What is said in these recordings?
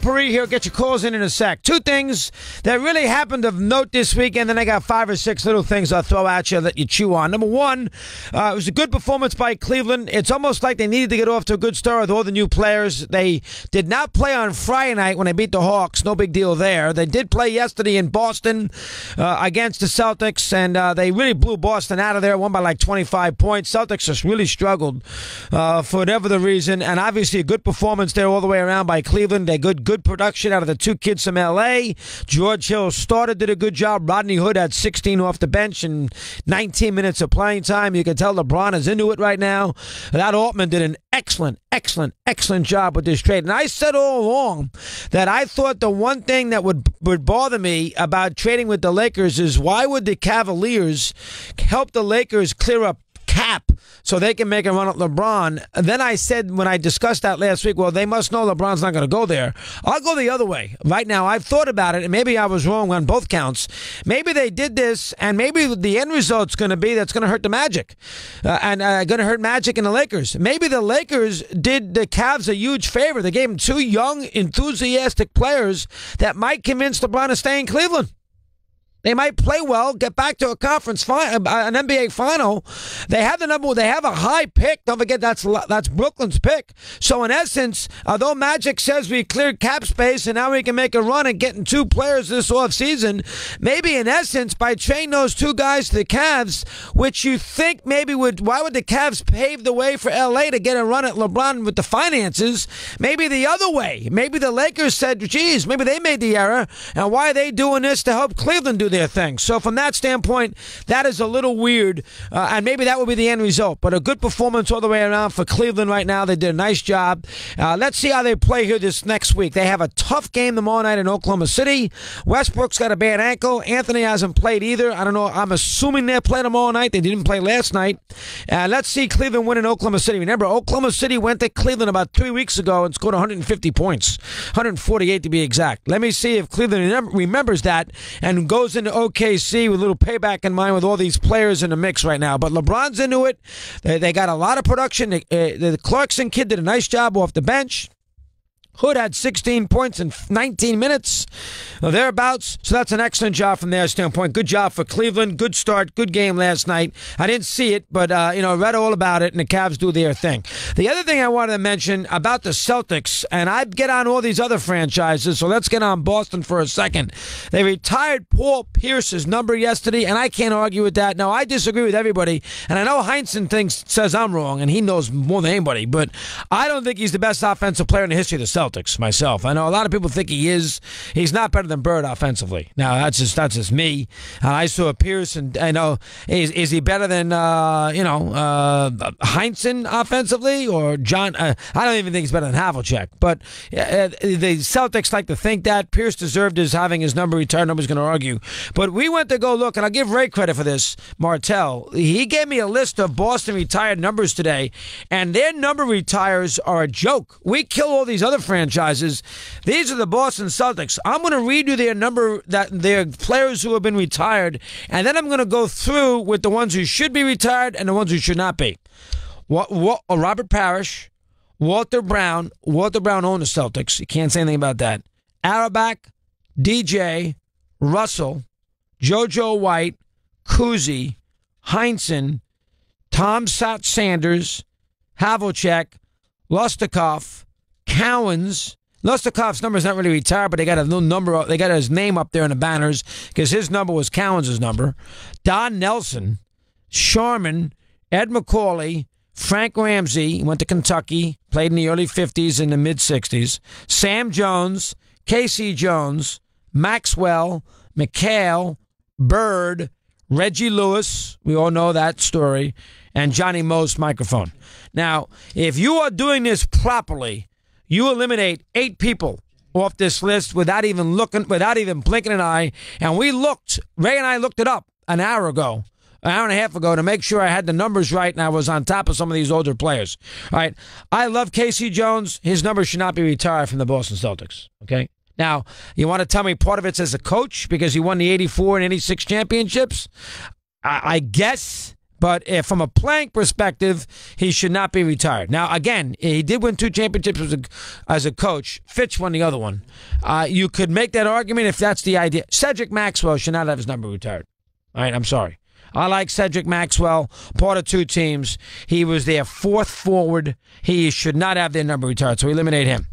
potpourri here. Get your calls in a sec. Two things that really happened of note this weekend, then I got 5 or 6 little things I'll throw at you that you chew on. Number one, it was a good performance by Cleveland. It's almost like they needed to get off to a good start with all the new players. They did not play on Friday night when they beat the Hawks. No big deal there. They did play yesterday in Boston against the Celtics, and they really blew Boston out of there, won by like 25 points. Celtics just really struggled for whatever the reason, and obviously a good performance there all the way around by Cleveland. They good production out of the 2 kids from L.A. George Hill did a good job. Rodney Hood had 16 off the bench and 19 minutes of playing time. You can tell LeBron is into it right now. That Altman did an excellent job with this trade. And I said all along that I thought the one thing that would bother me about trading with the Lakers is why would the Cavaliers help the Lakers clear up cap so they can make a run at LeBron? And then I said when I discussed that last week, well, they must know LeBron's not going to go there. I'll go the other way. Right now, I've thought about it, and maybe I was wrong on both counts. Maybe they did this, and maybe the end result's going to be that's going to hurt the Magic, and going to hurt Magic and the Lakers. Maybe the Lakers did the Cavs a huge favor. They gave them 2 young, enthusiastic players that might convince LeBron to stay in Cleveland. They might play well, get back to a conference final, an NBA final. They have the number. They have a high pick. Don't forget that's Brooklyn's pick. So in essence, although Magic says we cleared cap space and now we can make a run at getting 2 players this offseason, maybe in essence by trading those 2 guys to the Cavs, which you think maybe why would the Cavs pave the way for LA to get a run at LeBron with the finances? Maybe the other way. Maybe the Lakers said, geez, maybe they made the error, and why are they doing this to help Cleveland do their thing? So from that standpoint, that is a little weird, and maybe that will be the end result. But a good performance all the way around for Cleveland right now. They did a nice job. Let's see how they play here this next week. They have a tough game tomorrow night in Oklahoma City. Westbrook's got a bad ankle. Anthony hasn't played either. I don't know. I'm assuming they'll play tomorrow night. They didn't play last night. Let's see Cleveland win in Oklahoma City. Remember, Oklahoma City went to Cleveland about 3 weeks ago and scored 150 points, 148 to be exact. Let me see if Cleveland remembers that and goes into OKC with a little payback in mind with all these players in the mix right now. But LeBron's into it. They got a lot of production. The Clarkson kid did a nice job off the bench. Hood had 16 points in 19 minutes, thereabouts. So that's an excellent job from their standpoint. Good job for Cleveland. Good start. Good game last night. I didn't see it, but, read all about it, and the Cavs do their thing. The other thing I wanted to mention about the Celtics, and I'd get on all these other franchises, so let's get on Boston for a second. They retired Paul Pierce's number yesterday, and I can't argue with that. Now, I disagree with everybody, and I know Heinsohn says I'm wrong, and he knows more than anybody, but I don't think he's the best offensive player in the history of the Celtics. Myself, I know a lot of people think he is. He's not better than Bird offensively. Now that's just me. I saw Pierce, and I know is he better than Heinsohn offensively or John? I don't even think he's better than Havlicek. But the Celtics like to think that Pierce deserved having his number retired. Nobody's going to argue. But we went to go look, and I'll give Ray credit for this. Martell, he gave me a list of Boston retired numbers today, and their number retires are a joke. We kill all these other franchises. These are the Boston Celtics. I'm going to read you their number, that their players who have been retired, and then I'm going to go through with the ones who should be retired and the ones who should not be. Robert Parrish, Walter Brown owned the Celtics. You can't say anything about that. Auerbach, DJ, Russell, JoJo White, Cousy, Heinsohn, Tom Sanders, Havlicek, Lustakov, Cowens. Lustakov's number is not really retired, but they got a little number. They got his name up there in the banners because his number was Cowens' number. Don Nelson, Sharman, Ed McCauley, Frank Ramsey, went to Kentucky, played in the early 50s and the mid 60s. Sam Jones, Casey Jones, Maxwell, McHale, Bird, Reggie Lewis. We all know that story. And Johnny Most microphone. Now, if you are doing this properly, you eliminate 8 people off this list without even blinking an eye. And Ray and I looked it up an hour and a half ago to make sure I had the numbers right and I was on top of some of these older players. All right. I love Casey Jones. His number should not be retired from the Boston Celtics. Okay. Now, you want to tell me part of it's as a coach because he won the 84 and 86 championships? I guess. But if from a playing perspective, he should not be retired. Now, again, he did win 2 championships as a coach. Fitch won the other one. You could make that argument if that's the idea. Cedric Maxwell should not have his number retired. All right, I'm sorry. I like Cedric Maxwell, part of 2 teams. He was their 4th forward. He should not have their number retired, so eliminate him.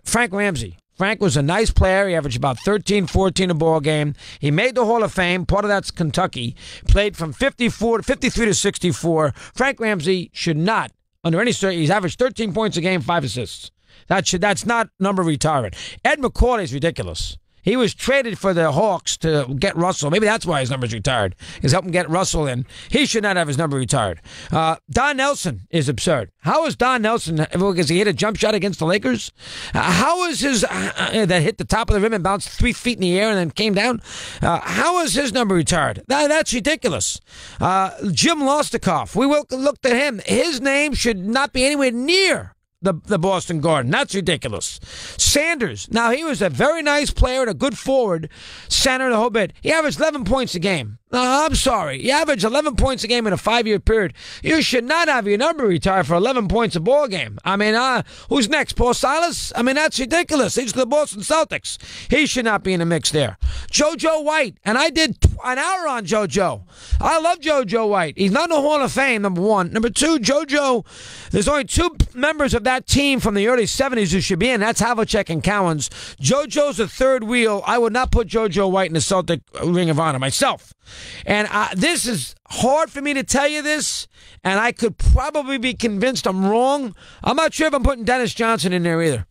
Frank Ramsey. Frank was a nice player. He averaged about 13, 14 a ball game. He made the Hall of Fame. Part of that's Kentucky. Played from 53 to 64. Frank Ramsey should not, under any circumstance, he's averaged 13 points a game, 5 assists. That's not number retirement. Ed McCauley is ridiculous. He was traded for the Hawks to get Russell. Maybe that's why his number's retired. Is helping get Russell in. He should not have his number retired. Don Nelson is absurd. How is Don Nelson, because he hit a jump shot against the Lakers? How is his, that hit the top of the rim and bounced 3 feet in the air and then came down? How is his number retired? That's ridiculous. Jim Lostikoff, we looked at him. His name should not be anywhere near the Boston Garden. That's ridiculous. Sanders. Now, he was a very nice player and a good forward, center, the whole bit. He averaged 11 points a game. I'm sorry. He averaged 11 points a game in a 5-year period. You should not have your number retired for 11 points a ball game. I mean, who's next? Paul Silas? I mean, that's ridiculous. He's the Boston Celtics. He should not be in the mix there. JoJo White. And I did an hour on JoJo. I love JoJo White. He's not in the Hall of Fame, number 1. Number 2, JoJo, there's only 2 members of that team from the early 70s who should be in. That's Havlicek and Cowens. JoJo's a third wheel. I would not put JoJo White in the Celtic Ring of Honor myself. And this is hard for me to tell you this, and I could probably be convinced I'm wrong. I'm not sure if I'm putting Dennis Johnson in there either.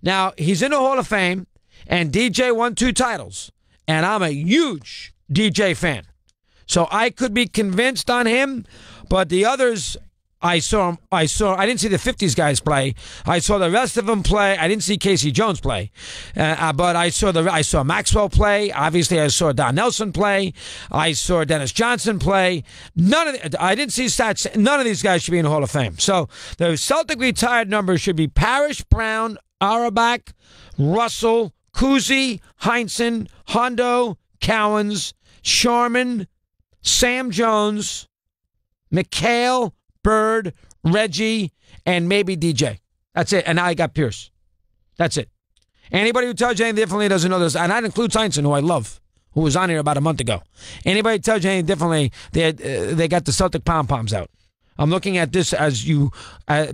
Now, he's in the Hall of Fame, and DJ won 2 titles, and I'm a huge DJ fan. So I could be convinced on him, but the others, I didn't see the 50s guys play. I saw the rest of them play. I didn't see Casey Jones play, but I saw Maxwell play. Obviously, I saw Don Nelson play. I saw Dennis Johnson play. I didn't see stats. None of these guys should be in the Hall of Fame. So the Celtic retired numbers should be Parrish, Brown, Auerbach, Russell, Cousy, Heinsohn, Hondo, Cowens, Sharman, Sam Jones, McHale, Bird, Reggie, and maybe DJ. That's it. And now I got Pierce. That's it. Anybody who tells you anything differently doesn't know this. And that includes Heinsohn, who I love, who was on here about a month ago. Anybody who tells you anything differently, they got the Celtic pom-poms out. I'm looking at this as you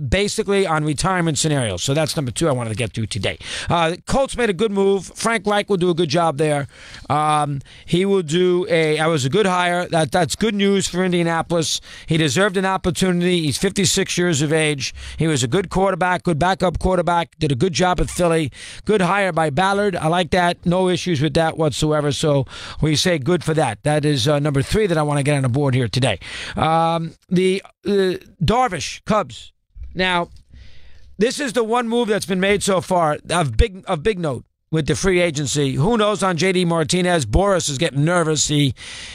basically on retirement scenarios. So that's number 2 I wanted to get to today. Colts made a good move. Frank Reich will do a good job there. He will do I was a good hire. That's good news for Indianapolis. He deserved an opportunity. He's 56 years of age. He was a good quarterback, good backup quarterback. Did a good job at Philly. Good hire by Ballard. I like that. No issues with that whatsoever. So we say good for that. That is number 3 that I want to get on the board here today. Darvish, Cubs. Now, this is the one move that's been made so far of big note with the free agency. Who knows on J.D. Martinez? Boris is getting nervous. He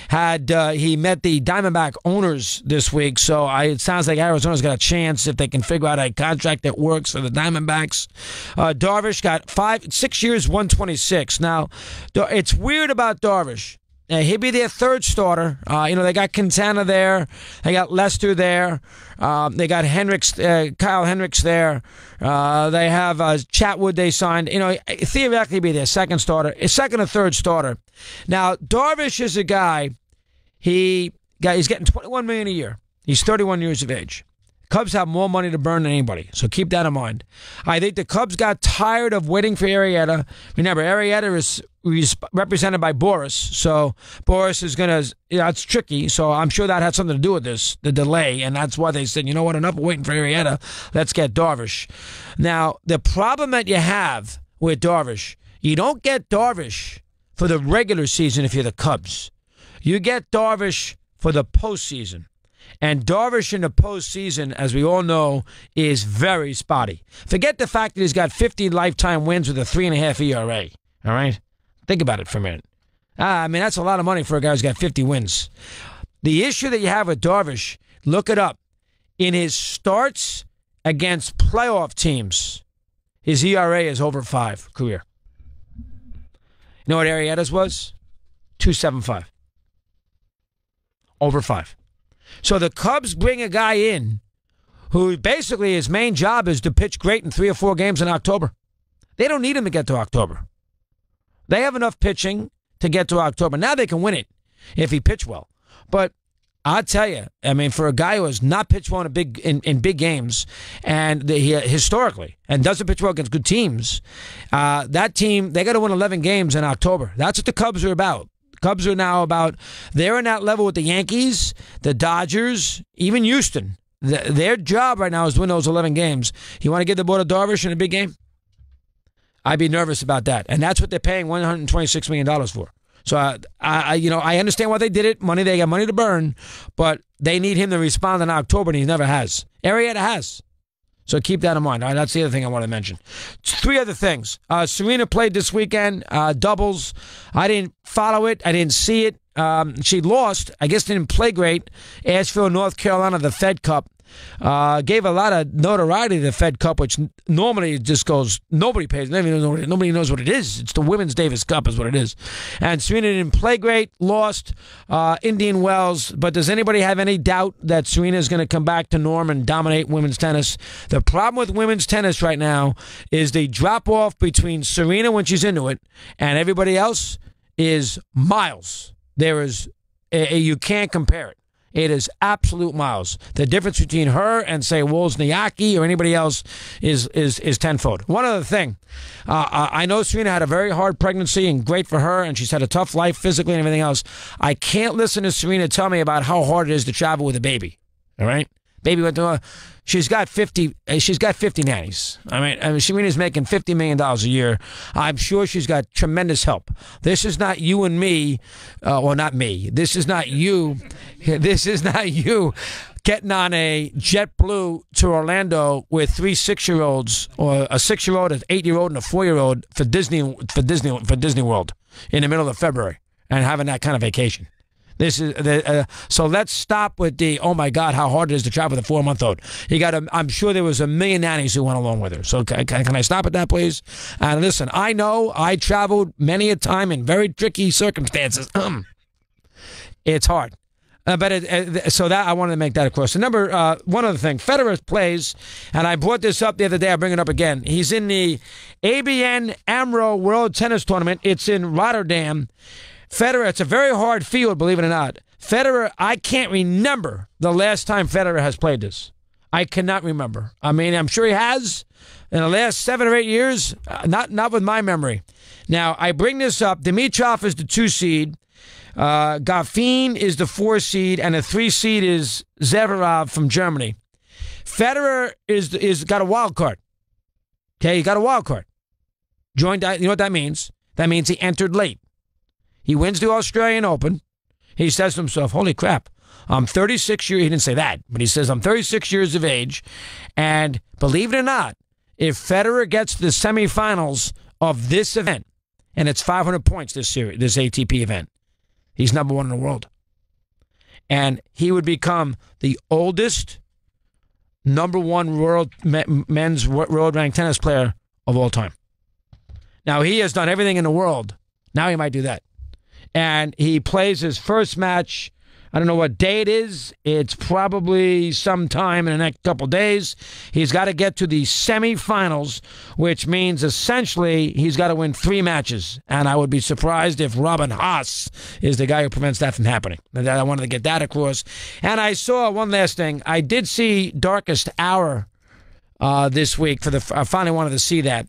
met the Diamondback owners this week, so it sounds like Arizona's got a chance if they can figure out a contract that works for the Diamondbacks. Darvish got 6 years, 126. Now, it's weird about Darvish. He'll be their 3rd starter. They got Quintana there. They got Lester there. They got Kyle Hendricks there. They have Chatwood they signed. Theoretically be their 2nd starter, 2nd or 3rd starter. Now, Darvish is a guy, he's getting $21 million a year. He's 31 years of age. Cubs have more money to burn than anybody, so keep that in mind. I think the Cubs got tired of waiting for Arrieta. Remember, Arrieta is represented by Boris, so Boris is going to, it's tricky, so I'm sure that had something to do with this, the delay, and that's why they said, you know what, enough of waiting for Arrieta, let's get Darvish. Now, the problem that you have with Darvish, you don't get Darvish for the regular season if you're the Cubs. You get Darvish for the postseason. And Darvish in the postseason, as we all know, is very spotty. Forget the fact that he's got 50 lifetime wins with a 3.5 ERA. All right? Think about it for a minute. That's a lot of money for a guy who's got 50 wins. The issue that you have with Darvish, look it up. In his starts against playoff teams, his ERA is over 5 career. You know what Arrieta's was? 2.75. Over 5. So the Cubs bring a guy in who basically his main job is to pitch great in 3 or 4 games in October. They don't need him to get to October. They have enough pitching to get to October. Now they can win it if he pitched well. But I'll tell you, I mean, for a guy who has not pitched well in big games, and historically, and doesn't pitch well against good teams, that team, they got to win 11 games in October. That's what the Cubs are about. Cubs are now about, they're in that level with the Yankees, the Dodgers, even Houston. Their job right now is to win those 11 games. You want to give the ball to Darvish in a big game? I'd be nervous about that. And that's what they're paying $126 million for. So, I understand why they did it. They got money to burn, but they need him to respond in October, and he never has. Arrieta has. So keep that in mind. All right, that's the other thing I want to mention. 3 other things. Serena played this weekend, doubles. I didn't follow it. I didn't see it. She lost. I guess didn't play great. Asheville, North Carolina, the Fed Cup. Gave a lot of notoriety to the Fed Cup, which normally just goes, nobody pays. Nobody knows what it is. It's the Women's Davis Cup is what it is. And Serena didn't play great, lost Indian Wells. But does anybody have any doubt that Serena is going to come back to norm and dominate women's tennis? The problem with women's tennis right now is the drop off between Serena when she's into it and everybody else is miles. There is, you can't compare it. It is absolute miles. The difference between her and, say, Wozniacki or anybody else is tenfold. One other thing. I know Serena had a very hard pregnancy and great for her, and she's had a tough life physically and everything else. I can't listen to Serena tell me about how hard it is to travel with a baby. All right? Baby went to she's got 50 nannies. I mean Serena's making $50 million a year. I'm sure she's got tremendous help. This is not you and me, well, not me. This is not you. This is not you getting on a JetBlue to Orlando with 3 6-year-olds, or a 6-year-old, an 8-year-old, and a 4-year-old for Disney World in the middle of February and having that kind of vacation. This is so. Let's stop with the, oh my God, how hard it is to travel with a 4-month-old. I'm sure there was a million nannies who went along with her. So can I stop at that, please? And listen, I know I traveled many a time in very tricky circumstances. It's hard. So that I wanted to make that across. So one other thing, Federer plays, and I brought this up the other day. I bring it up again. He's in the ABN AMRO World Tennis Tournament. It's in Rotterdam. Federer, it's a very hard field, believe it or not. Federer, I can't remember the last time Federer has played this. I cannot remember. I mean, I'm sure he has in the last 7 or 8 years. Not with my memory. Now, I bring this up. Dimitrov is the 2 seed. Goffin is the 4 seed, and the 3 seed is Zverev from Germany. Federer is got a wild card. Okay, he got a wild card. You know what that means? That means he entered late. He wins the Australian Open. He says to himself, holy crap, I'm 36 years. He didn't say that, but he says, I'm 36 years of age. And believe it or not, if Federer gets to the semifinals of this event, and it's 500 points this ATP event, he's number 1 in the world. And he would become the oldest number 1 men's world ranked tennis player of all time. Now, he has done everything in the world. Now he might do that. And he plays his first match. I don't know what day it is. It's probably sometime in the next couple days. He's got to get to the semifinals, which means essentially he's got to win 3 matches. And I would be surprised if Robin Haas is the guy who prevents that from happening. I wanted to get that across. And I saw one last thing. I did see Darkest Hour this week. I finally wanted to see that.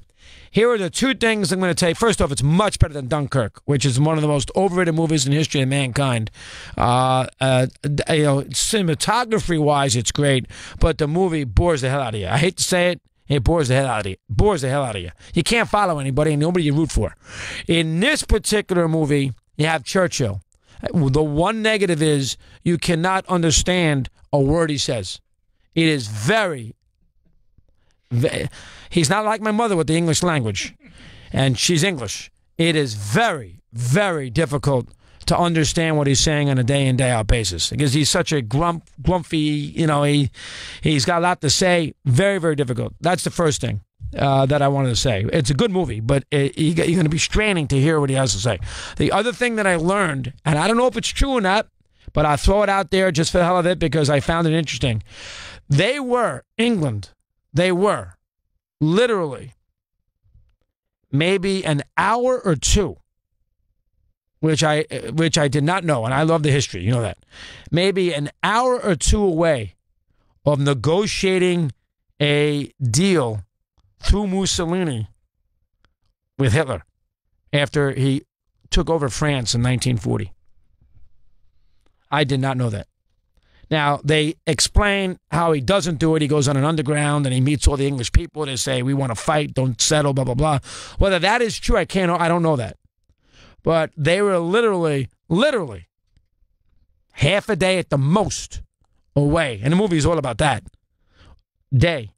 Here are the 2 things I'm going to tell you. First off, it's much better than Dunkirk, which is one of the most overrated movies in the history of mankind. Cinematography-wise, it's great, but the movie bores the hell out of you. I hate to say it. It bores the hell out of you. You can't follow anybody and nobody you root for. In this particular movie, you have Churchill. The one negative is you cannot understand a word he says. It is very... He's not like my mother with the English language, and she's English. It is very, very difficult to understand what he's saying on a day in, day out basis because he's such a grumpy, he's got a lot to say. Very, very difficult. That's the first thing that I wanted to say. It's a good movie, but you're going to be straining to hear what he has to say. The other thing that I learned, and I don't know if it's true or not, but I'll throw it out there just for the hell of it because I found it interesting. England, they were literally maybe an hour or two, which I did not know, and I love the history, you know that. Maybe an hour or two away of negotiating a deal through Mussolini with Hitler after he took over France in 1940. I did not know that. Now, they explain how he doesn't do it. He goes on an underground and he meets all the English people. They say, we want to fight, don't settle, blah, blah, blah. Whether that is true, I don't know that. But they were literally half a day at the most away. And the movie is all about that day.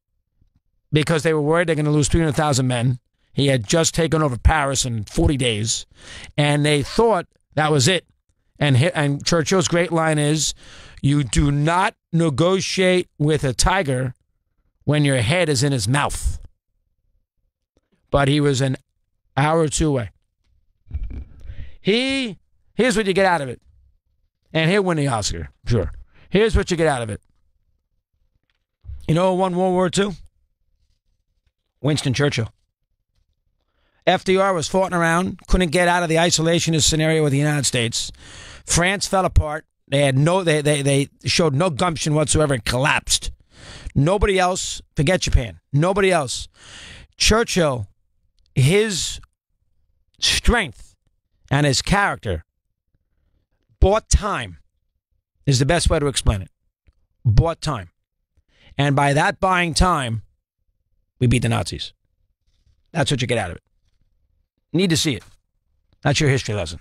Because they were worried they're going to lose 300,000 men. He had just taken over Paris in 40 days. And they thought that was it. And Churchill's great line is, you do not negotiate with a tiger when your head is in his mouth. But he was an hour or two away. Here's what you get out of it. And he'll win the Oscar, sure. Here's what you get out of it. You know who won World War II? Winston Churchill. FDR was floating around, couldn't get out of the isolationist scenario with the United States. France fell apart. They showed no gumption whatsoever and collapsed. Nobody else, forget Japan, nobody else. Churchill, his strength and his character bought time is the best way to explain it. Bought time. And by that buying time, we beat the Nazis. That's what you get out of it. Need to see it. That's your history lesson.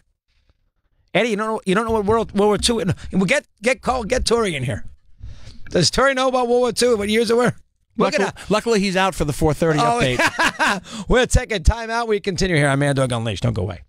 Eddie, you don't know what World War II. We'll get Tori in here. Does Tori know about World War II? What years it were? Luckily, he's out for the 4:30 update. We're taking time out. We continue here on Mad Dog Unleashed. Don't go away.